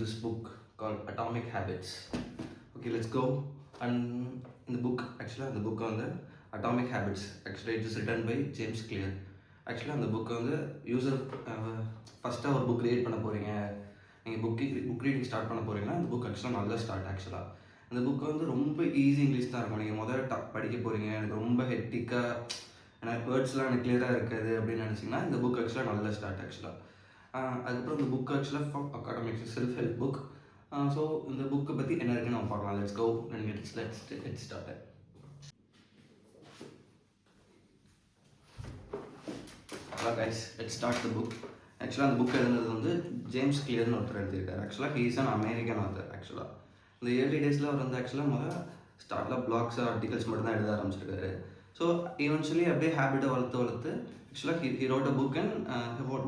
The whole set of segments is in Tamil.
this book called Atomic Habits. Okay, let's go. And in the book, the book on the Atomic Habits, actually it is written by James Clear. Actually அந்த புக் வந்து யூசர் ஃபஸ்ட்டாக ஒரு புக் ரீட் பண்ண போகிறீங்க, நீங்கள் புக் ரீடிங் ஸ்டார்ட் பண்ண போகிறீங்கன்னா அந்த புக் ஆக்சுவலாக நல்ல ஸ்டார்ட். ஆக்சுவலாக அந்த புக் வந்து ரொம்ப ஈஸி இங்கிலீஷ் தான் இருக்கும். நீங்கள் முதல்ல படிக்க போகிறீங்க, எனக்கு ரொம்ப ஹெக்டிக்காக எனக்கு வேர்ட்ஸ்லாம் எனக்கு கிளியராக இருக்காது அப்படின்னு நினச்சிங்கன்னா இந்த புக் ஆக்சுவலாக நல்ல ஸ்டார்ட். அதுக்கப்புறம் இந்த புக் ஆக்சுவலாக for academics self help book. So இந்த புக்கை பற்றி என்ன இருக்குன்னு நம்ம பார்க்கலாம். Let's go and get started. Guys, let's start the book. ஆக்சுவலாக அந்த புக் எழுதுனது வந்து ஜேம்ஸ் கிளியர்னு ஒருத்தர் எழுதியிருக்காரு. ஆக்சுவலாக he is an American author. ஆக்சுவலாக இந்த ஏர்லி டேஸில் அவர் வந்து ஆக்சுவலாக முதல்ல ஸ்டார்டில் பிளாக்ஸ் ஆர்டிகல்ஸ் மட்டும் தான் எழுத ஆரம்பிச்சிருக்காரு. ஸோ ஈவென்ச்சுவலி அப்படியே ஹேபிட்டை வளர்த்து ஆக்சுவலாக he wrote a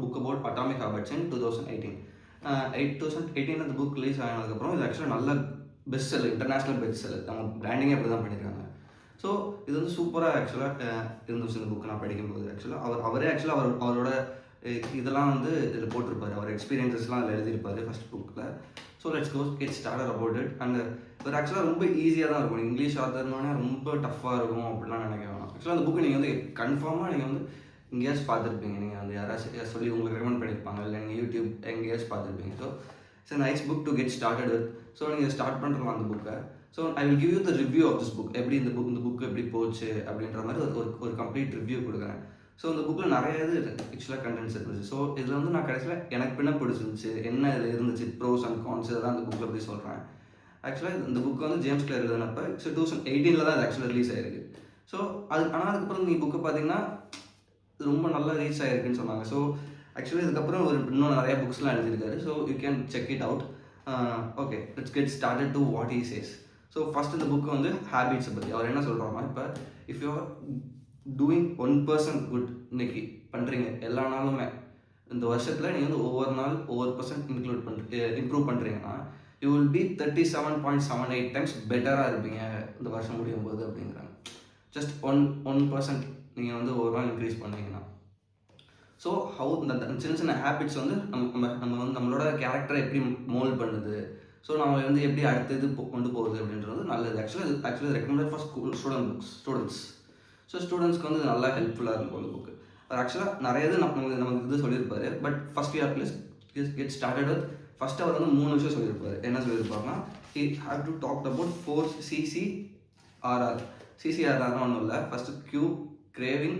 book about Atomic Habits in 2018. 2018 அந்த புக் ரிலீஸ் ஆனதுக்கப்புறம் இது ஆக்சுவலாக நல்ல best seller, international best seller. அவங்க பிராண்டிங்கே அப்படி தான் பண்ணியிருக்காங்க. ஸோ இது வந்து சூப்பராக ஆக்சுவலாக இருந்துச்சு இந்த புக் நான் படிக்கும்போது. அவரே அவரோட இதெல்லாம் வந்து இதில் போட்டிருப்பார், அவர் எக்ஸ்பீரியன்ஸஸ்லாம் அதில் எழுதியிருப்பார் ஃபஸ்ட் புக்கில். So let's go get started about it. And இவர் ஆக்சுவலாக ரொம்ப ஈஸியாக தான் இருக்கும். இங்கிலீஷ் ஆத்தர்னோடனே ரொம்ப டஃப்பாக இருக்கும் அப்படிலாம் நினைக்க வேணாம். ஆக்சுவலாக அந்த புக்கு நீங்கள் வந்து கன்ஃபார்மாக நீங்கள் வந்து எங்கேயாச்சும் பார்த்துருப்பீங்க. நீங்கள் வந்து யாராச்சும் சொல்லி உங்களுக்கு ரெக்கமெண்ட் பண்ணியிருப்பாங்க, இல்லை நீங்கள் யூடியூப் எங்கேயாச்சும் பார்த்துருப்பீங்க. So it's nice book to get started with. So நீங்கள் ஸ்டார்ட் பண்ணுறலாம் அந்த புக்கை. So I will give you the review of this book. எப்படி இந்த புக் எப்படி போச்சு அப்படின்ற மாதிரி ஒரு கம்ப்ளீட் ரிவ்யூ கொடுக்குறேன். ஸோ இந்த புக்கில் நிறைய இது ஆக்சுவலாக கண்டென்ட்ஸ் இருந்துச்சு. ஸோ இதில் வந்து நான் கடைசியில் எனக்கு என்ன பிடிச்சிருந்துச்சு, என்ன இதில் இருந்துச்சு, ப்ரோஸ் அண்ட் கான்ஸ், இதெல்லாம் அந்த புக்கில் பற்றி சொல்கிறேன். ஆக்சுவலாக இந்த புக் வந்து ஜேம்ஸ் கிளியர் எழுதுனப்போ 2018 தான் அது ஆக்சுவலாக ரிலீஸ் ஆயிருக்கு. ஸோ அதுக்கப்புறம் நீங்கள் புக்கை பார்த்தீங்கன்னா ரொம்ப நல்லா ரீச் ஆகிருக்குன்னு சொன்னாங்க. ஸோ ஆக்சுவலி இதுக்கப்புறம் இன்னும் நிறைய புக்ஸ்லாம் எழுதியிருக்காரு. So you can check it out. Okay, let's get started to what he says. So first இந்த புக்கு வந்து ஹேபிட்ஸை பற்றி அவர் என்ன சொல்கிறாருன்னா, இப்போ if you are doing 1% good இன்னைக்கு பண்ணுறீங்க எல்லா நாளுமே, இந்த வருஷத்தில் நீங்கள் வந்து ஒவ்வொரு நாள் ஒவ்வொரு பர்சன்ட் இம்ப்ரூவ் பண்ணுறீங்கன்னா யூ வில் பி 37.78 டைம்ஸ் பெட்டராக இருப்பீங்க இந்த வருஷம் முடியும் போது அப்படிங்கிறாங்க. ஜஸ்ட் 1% நீங்கள் வந்து ஒவ்வொரு நாள் இன்க்ரீஸ் பண்ணீங்கன்னா. ஸோ இந்த சின்ன சின்ன ஹேபிட்ஸ் வந்து நம்ம வந்து நம்மளோட கேரக்டரை எப்படி மோல்ட் பண்ணுது, ஸோ நம்ம வந்து எப்படி அடுத்தது கொண்டு போகுது அப்படின்றது நல்லது. Actually recommended for students. So ஸ்டூடெண்ட்ஸ்க்கு வந்து நல்லா ஹெல்ப்ஃபுல்லாக இருக்கும் அந்த புக்கு. ஆக்சுவலாக நிறைய இது நமக்கு இது சொல்லியிருப்பாரு. But first we are get started with. First அவர் வந்து 3 விஷயம் சொல்லியிருப்பாரு. என்ன சொல்லியிருப்பாருன்னா, he have to talk about 4 CCRR. CCRRன்னு ஒன்றும் இல்லை. First Q, craving,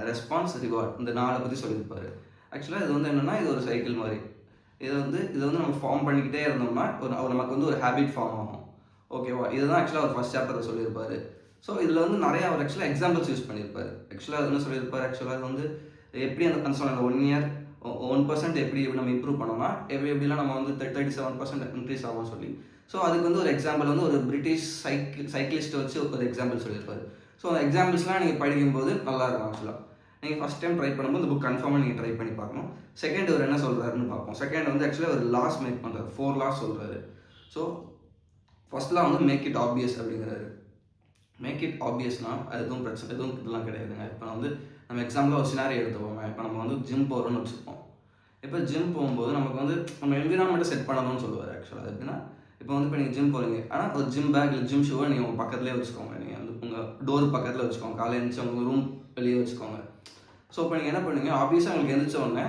response, reward. இந்த 4 பற்றி சொல்லியிருப்பாரு. ஆக்சுவலாக இது வந்து என்னென்னா, இது ஒரு சைக்கிள் மாதிரி. இதை வந்து நம்ம ஃபார்ம் பண்ணிக்கிட்டே இருந்தோம்னா நமக்கு வந்து ஒரு ஹேபிட் ஃபார்ம் ஆகும். ஓகேவா? இதுதான் ஆக்சுவலாக அவர் ஃபஸ்ட் சாப்டரில் சொல்லியிருப்பாரு. ஸோ இதில் வந்து நிறைய அவர் ஆக்சுவலாக எக்ஸாம்பிள்ஸ் யூஸ் பண்ணியிருப்பார். ஆக்சுவலாக அது என்ன சொல்லியிருப்பார், ஆக்சுவலாக வந்து எப்படி அந்த சொன்ன 1 இயர் 1% எப்படி நம்ம இம்ப்ரூவ் பண்ணோம்னா எப்படிலாம் நம்ம வந்து 37% இன்க்ரீஸ் ஆகும்னு சொல்லி. ஸோ அதுக்கு வந்து ஒரு எக்ஸாம்பிள் வந்து ஒரு பிரிட்டிஷ் சைக்கிளிஸ்ட்டை வச்சு ஒரு எக்ஸாம்பிள் சொல்லியிருப்பார். ஸோ அந்த எக்ஸாம்பிள்ஸ்லாம் நீங்கள் படிக்கும்போது நல்லாயிருக்கும். ஆக்சுவலாக நீங்கள் ஃபஸ்ட் டைம் ட்ரை பண்ணும்போது இந்த புக் கன்ஃபார்மாக நீங்கள் ட்ரை பண்ணி பார்க்கணும். செகண்ட் அவர் என்ன சொல்கிறாருன்னு பார்ப்போம். செகண்ட் வந்து ஆக்சுவலாக ஒரு லாஸ் மேக் பண்ணுறாரு. 4 லாஸ் சொல்கிறாரு. ஸோ ஃபஸ்ட்லாம் வந்து மேக் இட் ஆப்வியஸ் அப்படிங்கிறாரு. மேக் இட் ஆப்வியஸ்னால் அது எதுவும் இதெல்லாம் கிடையாதுங்க. இப்போ வந்து நம்ம எக்ஸாம்பிளாக ஒரு சினாரி எடுத்துப்போமே. இப்போ நம்ம வந்து ஜிம் போகிறோன்னு வச்சுப்போம். இப்போ ஜிம் போகும்போது நமக்கு வந்து நம்ம என்விரான்மெண்ட்டை செட் பண்ணணும்னு சொல்லுவார். ஆக்சுவலாக எப்படின்னா, இப்போ வந்து இப்போ நீங்கள் ஜிம் போகிறீங்க, ஆனால் ஒரு ஜிம் பேக் இல்லை ஜிம் ஷூவை நீங்கள் உங்கள் பக்கத்துலேயே வச்சுக்கோங்க. நீங்கள் வந்து உங்கள் டோர் பக்கத்தில் வச்சுக்கோங்க. காலையில் எழுந்திரிச்சு உங்கள் ரூம் வெளியே வச்சுக்கோங்க. ஸோ இப்போ நீங்கள் என்ன பண்ணுவீங்க, ஆப்வியஸாக உங்களுக்கு எழுந்திரிச்ச உடனே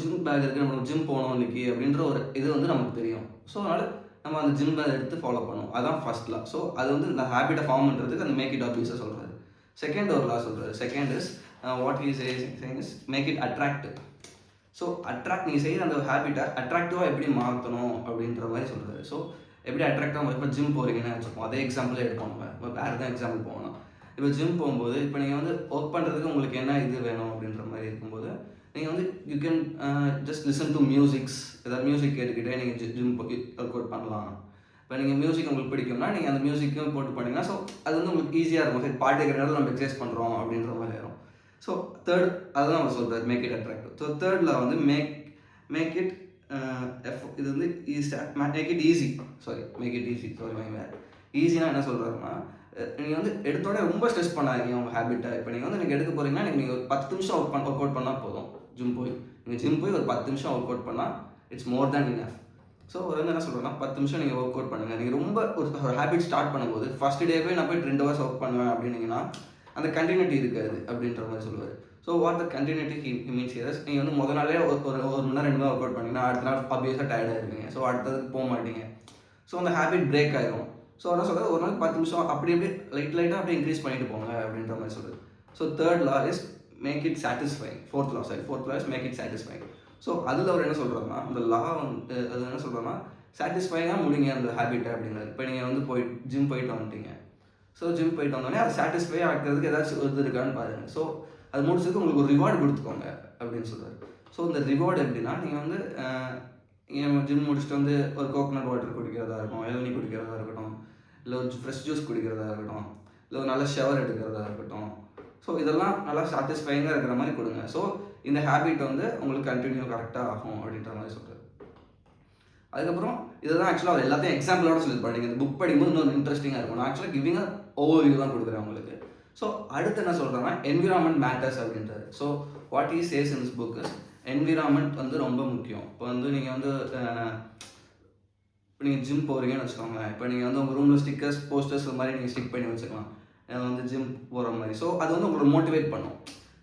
ஜிம் பேக் இருக்குது, நம்ம ஜிம் போகணும் இன்றைக்கி அப்படின்ற ஒரு இது வந்து நமக்கு தெரியும். ஸோ அதனால் நம்ம அந்த ஜிம் பேக் எடுத்து ஃபாலோ பண்ணுவோம். அதுதான் ஃபர்ஸ்ட் லா. ஸோ அது வந்து இந்த ஹேபிட்டை ஃபார்ம் பண்ணுறதுக்கு அந்த மேக் இட் ஆப்வியஸாக சொல்கிறாரு. செகண்ட் ஒரு லா சொல்கிறாரு. Second is what he saying is make it attractive. So நீங்கள் செய்கிற அந்த ஹேபிட்டை அட்ராக்டிவாக எப்படி மாற்றணும் அப்படின்ற மாதிரி சொல்கிறாரு. ஸோ எப்படி அட்ராக்டாக இப்போ ஜிம் போகிறீங்கன்னு வச்சுப்போம். அதே எக்ஸாம்பிளே எடுப்போம். நம்ம வேறு தான் எக்ஸாம்பிள் போகணும். இப்போ ஜிம் போகும்போது இப்போ நீங்கள் வந்து ஒர்க் பண்ணுறதுக்கு உங்களுக்கு என்ன இது வேணும் அப்படின்ற மாதிரி இருக்கும்போது நீங்கள் வந்து you can just listen to musics. ஏதாவது மியூசிக் கேட்டுக்கிட்டே நீங்கள் ஜிம் ஒர்க் அவுட் பண்ணலாம். இப்போ நீங்கள் மியூசிக் உங்களுக்கு பிடிக்கும்னா நீங்கள் அந்த மியூசிக்கும் போட்டு பண்ணிங்கன்னா ஸோ அது வந்து உங்களுக்கு ஈஸியாக இருக்கும். சரி, பாட்டு கேட்குறதுனால நம்ம எக்ஸசைஸ் பண்ணுறோம் அப்படின்ற மாதிரி வரும். ஸோ தேர்ட் அதுதான் அவர் சொல்கிறார், மேக் இட் அட்ராக்டிவ். ஸோ தேர்டில் வந்து மேக் இட் இது வந்து மேக் இட் ஈஸி. ஈஸினா என்ன சொல்கிறாருன்னா, நீங்கள் வந்து எடுத்தோட ரொம்ப ஸ்ட்ரெஸ் பண்ணாதீங்க உங்கள் ஹேபிட்டை. இப்போ நீங்கள் வந்து எனக்கு எடுக்க போகிறீங்கன்னா நீங்கள் ஒரு 10 நிமிஷம் ஒர்க் அவுட் பண்ணால் போதும். நீங்கள் ஜிம் போய் ஒரு 10 நிமிஷம் ஒர்க் அவுட் பண்ணால் it's more than enough. So அவர் வந்து என்ன சொல்கிறேன்னா 10 நிமிஷம் நீங்கள் ஒர்க் அவுட் பண்ணுங்கள். நீங்கள் ரொம்ப ஒரு ஹேபிட் ஸ்டார்ட் பண்ணும்போது ஃபஸ்ட் டேவே நான் போய் 2 ஹவர்ஸ் ஒர்க் பண்ணுவேன் அப்படின்னீங்கன்னா அந்த கண்டினியூட்டி இருக்காது அப்படின்ற மாதிரி சொல்லுவார். So what the continuity he means here is, நீங்கள் வந்து முதல் நாளே ஒரு ஒரு மணி நேரம் 2 மணி நேரம் ஒர்க் அவுட் பண்ணிங்கன்னா அடுத்த நாள் ஆப்வியஸாக டயர்டாக இருப்பீங்க. ஸோ அடுத்ததுக்கு போக மாட்டீங்க. ஸோ அந்த ஹேபிட் பிரேக் ஆயிரும். ஸோ என்ன சொல்கிறது, ஒரு நாளைக்கு 10 நிமிஷம் அப்படி லைட்டாக அப்படியே இன்க்ரீஸ் பண்ணிட்டு போங்க அப்படின்ற மாதிரி சொல்லுது. So third law is make it satisfying. Fourth law is make it satisfying. So அதில் அவர் என்ன சொல்கிறாருன்னா, அந்த லா வந்து அது என்ன சொல்கிறோன்னா சாட்டிஸ்ஃபைங்காக முடிங்க அந்த ஹேபிட்டை அப்படிங்கிறது. இப்போ நீங்கள் வந்து ஜிம் போயிட்டு வந்துட்டீங்க. ஸோ ஜிம் போயிட்டு வந்தோடனே அது சாட்டிஸ்ஃபை ஆகிறதுக்கு ஏதாச்சும் இது இருக்கான்னு பாருங்கள். ஸோ அது முடிச்சதுக்கு உங்களுக்கு ஒரு ரிவார்டு கொடுத்துக்கோங்க அப்படின்னு சொல்கிறார். ஸோ இந்த ரிவார்டு எப்படின்னா, நீங்கள் வந்து ஜிம் முடிச்சுட்டு வந்து ஒரு கோகோனட் வாட்டர் குடிக்கிறதா இருக்கும், இளநீ குடிக்கிறதா இருக்கட்டும், இல்லை ஒரு ஃப்ரெஷ் ஜூஸ் குடிக்கிறதா இருக்கட்டும், இல்லை ஒரு நல்ல ஷவர் எடுக்கிறதா இருக்கட்டும். ஸோ இதெல்லாம் நல்லா சாட்டிஸ்ஃபைங்காக இருக்கிற மாதிரி கொடுங்க. ஸோ இந்த ஹேபிட் வந்து உங்களுக்கு கண்டினியூ கரெக்டாக ஆகும் அப்படின்ற மாதிரி சொல்கிறார். அதுக்கப்புறம் இதுதான் ஆக்சுவலாக அவர் எல்லாத்தையும் எக்ஸாம்பிளோட சொல்லியிருப்பாரு. நீங்கள் இந்த புக் படிக்கும்போது இன்னொரு இன்ட்ரெஸ்டிங்காக இருக்கும். நான் ஆக்சுவலாக கிவிங்காக ஓவர்வியூ தான் கொடுக்குறேன் உங்களுக்கு. ஸோ அடுத்து என்ன சொல்கிறாங்கன்னா என்விரான்மெண்ட் மேட்டர்ஸ் அப்படின்றாரு. So what he says in this book is environment வந்து ரொம்ப முக்கியம். இப்போ வந்து நீங்கள் வந்து இப்போ நீங்கள் ஜிம் போகிறீங்கன்னு வச்சுக்கோங்களேன். இப்போ நீங்கள் வந்து உங்கள் ரூமில் ஸ்டிக்கர்ஸ் போஸ்டர்ஸ் மாதிரி நீங்கள் ஸ்டிக் பண்ணி வச்சுக்கலாம் வந்து ஜிம் போகிற மாதிரி. ஸோ அது வந்து உங்களை மோட்டிவேட் பண்ணும்.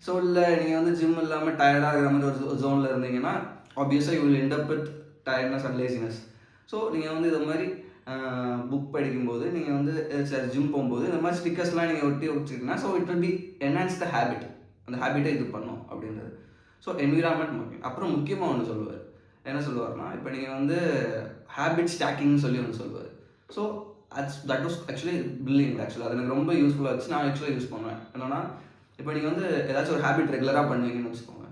ஸோ இல்லை நீங்கள் வந்து ஜிம் இல்லாமல் டயர்டாக இருக்கிற மாதிரி ஒரு ஜோனில் இருந்தீங்கன்னா ஆப்வியஸாக you will end up with tiredness and laziness. So நீங்கள் வந்து இது மாதிரி புக் படிக்கும்போது நீங்கள் வந்து ஜிம் போகும்போது இந்த மாதிரி ஸ்டிக்கர்ஸ்லாம் நீங்கள் ஒட்டி வச்சுக்கிட்டீங்கன்னா so it will be enhance the habit. அந்த ஹேபிட்டை இது பண்ணும் அப்படின்றது. ஸோ என்விரான்மெண்ட் முக்கியம். அப்புறம் முக்கியமாக ஒன்று சொல்லுவார். என்ன சொல்லுவார்னா, இப்போ நீங்கள் வந்து ஹேபிட் ஸ்டாக்கிங்னு சொல்லி ஒன்று சொல்லுவார். So that was actually billing. ஆக்சுவலாக அது எனக்கு ரொம்ப யூஸ்ஃபுல்லாக இருந்துச்சு. நான் ஆக்சுவலாக யூஸ் பண்ணுவேன். என்னன்னா, இப்போ நீங்கள் வந்து ஏதாச்சும் ஒரு ஹேபிட் ரெகுலராக பண்ணுவீங்கன்னு வச்சுக்கோங்க.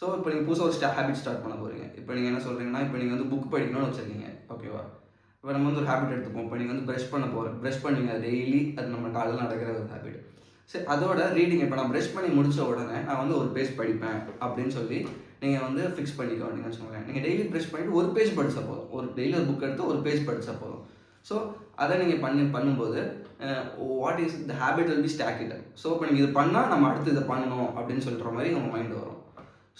ஸோ இப்போ நீங்கள் புதுசாக ஒரு ஹேபிட் ஸ்டார்ட் பண்ண போகிறீங்க. இப்போ நீங்கள் என்ன சொல்கிறீங்கன்னா, இப்போ நீங்கள் வந்து புக் படிக்கணும்னு வச்சுருக்கீங்க, ஓகேவா? இப்போ நம்ம வந்து ஒரு ஹேபிட் எடுத்துப்போம். இப்போ நீங்கள் வந்து ப்ரஷ் பண்ண போகிறோம், ப்ரஷ் பண்ணுவீங்க டெய்லி. அது நம்ம காலையில் நடக்கிற ஒரு ஹேபிட். சரி, அதோட ரீடிங் இப்போ நான் ப்ரஷ் பண்ணி முடித்த உடனே நான் வந்து ஒரு பேஜ் படிப்பேன் அப்படின்னு சொல்லி நீங்கள் வந்து ஃபிக்ஸ் பண்ணிக்க வேண்டிங்கன்னு வச்சுக்கோங்களேன். நீங்கள் டெய்லி ப்ரஷ் பண்ணிவிட்டு ஒரு பேஜ் படித்தா போதும். ஒரு டெய்லி ஒரு புக் எடுத்து ஒரு பேஜ் படித்தா போதும். ஸோ அதை நீங்கள் பண்ணும்போது what is the habit will be stocked. So இப்போ நீங்கள் இது பண்ணால் நம்ம அடுத்து இதை பண்ணணும் அப்படின்னு சொல்கிற மாதிரி உங்கள் மைண்ட் வரும்.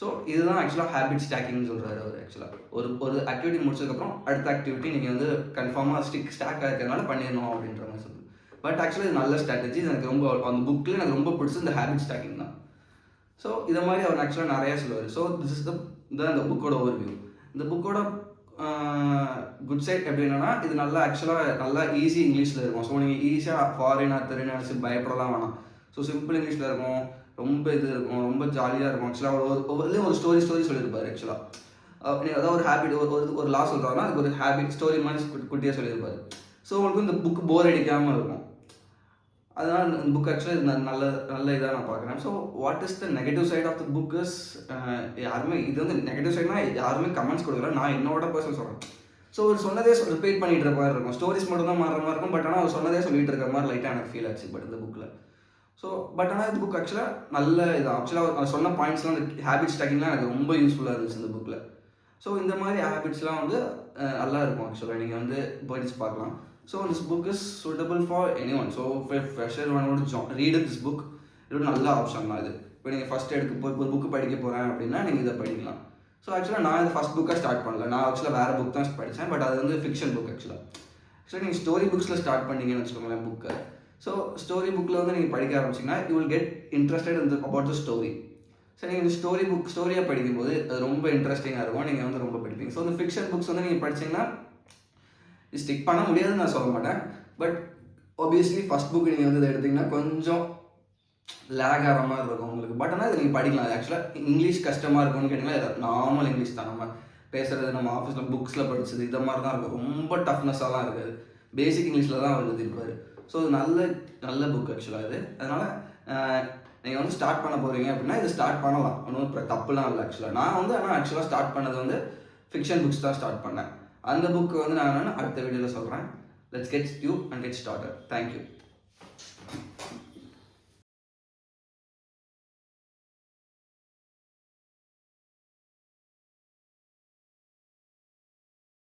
ஸோ இதுதான் ஆக்சுவலாக ஹேபிட் ஸ்டாக்கிங்னு சொல்கிறாரு அவர். ஆக்சுவலாக ஒரு ஆக்டிவிட்டி முடிச்சதுக்கப்புறம் அடுத்த ஆக்டிவிட்டி நீங்கள் வந்து கன்ஃபார்மாக ஸ்டாக் ஆகிறதுனால பண்ணிடணும் அப்படின்ற மாதிரி சொல்லுது. பட் ஆக்சுவலாக இது நல்ல ஸ்ட்ராட்டஜி. எனக்கு ரொம்ப அந்த புக்கில் எனக்கு ரொம்ப பிடிச்சது இந்த ஹேபிட் ஸ்டாக்கிங் தான். ஸோ இதை மாதிரி அவர் ஆக்சுவலாக நிறையா சொல்லுவார். ஸோ திஸ் இஸ் தான் இந்த புக்கோட ஓவர்வியூ. இந்த புக்கோட குட் சைட் எப்படின்னா, இது நல்லா ஆக்சுவலாக நல்லா ஈஸி இங்கிலீஷில் இருக்கும். ஸோ நீங்கள் ஈஸியாக ஃபாரினாக தெரிஞ்சு பயப்படலாம் வேணாம். ஸோ சிம்பிள் இங்கிலீஷில் இருக்கும், ரொம்ப இது இருக்கும், ரொம்ப ஜாலியாக இருக்கும். ஆக்சுவலாக ஒரு ஸ்டோரி சொல்லியிருப்பார். ஆக்சுவலாக அதாவது ஒரு ஹேபிட் ஒரு லா சொல்கிறாருன்னா அதுக்கு ஒரு ஹேபிட் ஸ்டோரி மாதிரி குட்டியாக சொல்லியிருப்பார். ஸோ உங்களுக்கு இந்த புக் போர் அடிக்காமல் இருக்கும். அதனால் இந்த புக் ஆக்சுவலாக நல்ல இதாக நான் பார்க்குறேன். So what is the negative side of the book is, யாருமே இது வந்து நெகட்டிவ் சைட்னா யாருமே கமெண்ட்ஸ் கொடுக்கல, நான் என்னோட பர்சனல் சொல்கிறேன். ஸோ ஒரு சொன்னதே ரிப்பீட் பண்ணிட்டு இருக்க மாதிரி இருக்கும். ஸ்டோரிஸ் மட்டும் தான் மாறுற மாதிரி இருக்கும். பட் ஆனால் அவர் சொன்னதே சொல்லிட்டு இருக்க மாதிரி லைட்டாக எனக்கு ஃபீல் ஆச்சு பட் இந்த புக்கில். ஸோ பட் ஆனால் இந்த புக் ஆக்சுவலாக நல்ல இது. ஆக்சுவலாக அவர் சொன்ன பாயிண்ட்ஸ்லாம் இந்த ஹேபிட் ஸ்டாக்கிங்லாம் எனக்கு ரொம்ப யூஸ்ஃபுல்லாக இருந்துச்சு இந்த புக்கில். ஸோ இந்த மாதிரி ஹேபிட்ஸ்லாம் வந்து நல்லா இருக்கும். ஆக்சுவலாக நீங்கள் வந்து படிச்சு பார்க்கலாம். So this book is suitable for any one. So fresher read this book. இது நல்ல ஆப்ஷன் தான் இது. இப்போ நீங்கள் ஃபஸ்ட் ஒரு புக்கு படிக்க போகிறேன் அப்படின்னா நீங்கள் இதை படிக்கலாம். ஸோ ஆக்சுவலாக நான் இந்த ஃபஸ்ட் புக்காக ஸ்டார்ட் பண்ணல. நான் ஆக்சுவலாக வேறு புக் தான் படித்தேன். பட் அது வந்து ஃபிக்ஷன் புக். ஆக்சுவலாக நீங்கள் ஸ்டோரி புக்ஸில் ஸ்டார்ட் பண்ணீங்கன்னு வச்சுக்கோங்களேன் புக்கை. ஸோ ஸ்டோரி புக்கில் வந்து நீங்கள் படிக்க ஆரம்பிச்சிங்கன்னா யூ வில் கெட் இன்ட்ரெஸ்டட் இந்த அபவுட் த ஸ்டோரி. ஸோ நீங்கள் இந்த ஸ்டோரியாக படிக்கும்போது அது ரொம்ப இன்ட்ரெஸ்டிங்காக இருக்கும். நீங்கள் வந்து ரொம்ப படிப்பீங்க. ஸோ இந்த ஃபிக்ஷன் புக்ஸ் வந்து நீங்கள் படிச்சிங்கன்னா ஸ்டிக் பண்ண முடியாதுன்னு நான் சொல்ல மாட்டேன். பட் ஆப்வியஸ்லி ஃபஸ்ட் புக் நீங்கள் வந்து இதை எடுத்திங்கன்னா கொஞ்சம் லேக் ஆகிற மாதிரி இருக்கும் உங்களுக்கு. பட் ஆனால் இதை நீங்கள் படிக்கலாம். ஆக்சுவலாக இங்கிலீஷ் கஷ்டமாக இருக்கும்னு கேட்டிங்கன்னா நார்மல் இங்கிலீஷ் தான். நம்ம பேசுகிறது நம்ம ஆஃபீஸில் புக்ஸில் படித்தது இதை மாதிரி தான் இருக்கும். ரொம்ப டஃப்னஸாலாம் இருக்காது. பேசிக் இங்கிலீஷில் தான் அவர் எழுதியிருப்பார். ஸோ இது நல்ல புக் ஆக்சுவலாக இது. அதனால் நீங்கள் வந்து ஸ்டார்ட் பண்ண போகிறீங்க அப்படின்னா இது ஸ்டார்ட் பண்ணலாம். ஒன்றும் தப்புலாம் இல்லை. ஆக்சுவலாக ஆக்சுவலாக ஸ்டார்ட் பண்ணது வந்து ஃபிக்ஷன் புக்ஸ் தான் ஸ்டார்ட் பண்ணேன். அந்த புக்கு வந்து நான் அடுத்த வீடியோவில் சொல்கிறேன். Let's get you and get started. Thank you.